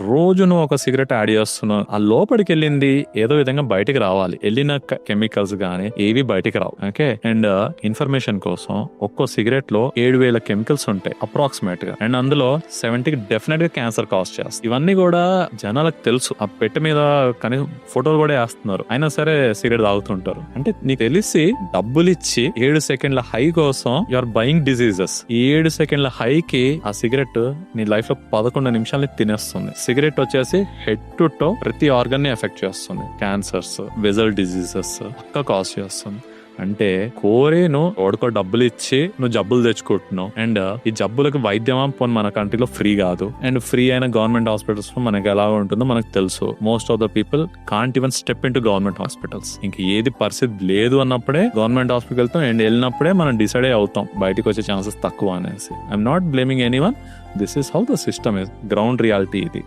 రోజు నువ్వు ఒక సిగరెట్ యాడ్ చేస్తున్నావు, ఆ లోపలికి వెళ్ళింది ఏదో విధంగా బయటికి రావాలి. వెళ్ళిన కెమికల్స్ గానీ ఏవి బయటికి రావు. ఓకే, అండ్ ఇన్ఫర్మేషన్ కోసం ఒక్కో సిగరెట్ లో 7,000 కెమికల్స్ ఉంటాయి అప్రాక్సిమేట్ గా. అండ్ అందులో 70 డెఫినెట్ గా క్యాన్సర్ కాజ్ చేస్తాయి. ఇవన్నీ కూడా జనాలకు తెలుసు. ఆ పెట్టె మీద కనీసం ఫోటోలు కూడా వేస్తున్నారు, అయినా సరే సిగరెట్ తాగుతుంటారు. అంటే నీకు తెలిసి డబ్బులు ఇచ్చి 7 సెకండ్ల హై కోసం యు ఆర్ బయింగ్ డిసీజెస్. ఈ 7 సెకండ్ల హైకి ఆ సిగరెట్ నీ లైఫ్ లో 11 నిమిషాలని తినేస్తుంది. సిగరెట్ వచ్చేసి హెడ్ టు టో ప్రతి ఆర్గన్ ని ఎఫెక్ట్ చేస్తుంది. క్యాన్సర్స్, వెజల్ డిజీజెస్ పక్కా కాజ్ చేస్తుంది. అంటే కోరేను ఓడుకో డబ్బులు ఇచ్చి నువ్వు జబ్బులు తెచ్చుకుంటున్నావు. అండ్ ఈ జబ్బులకు వైద్యమా పోనీ మన కంట్రీలో ఫ్రీ కాదు. అండ్ ఫ్రీ అయిన గవర్నమెంట్ హాస్పిటల్స్ లో మనకి ఎలా ఉంటుందో మనకు తెలుసు. Most of the people can't even step in to government hospitals. ఇంక ఏది పరిస్థితి లేదు అన్నప్పుడే గవర్నమెంట్ హాస్పిటల్ వెళ్తాం. అండ్ వెళ్ళినప్పుడే మనం డిసైడ్ అవుతాం బయటకు వచ్చే ఛాన్సెస్ తక్కువ అనేసి. I'm not blaming anyone. This is how the system is. Ground reality ఇది.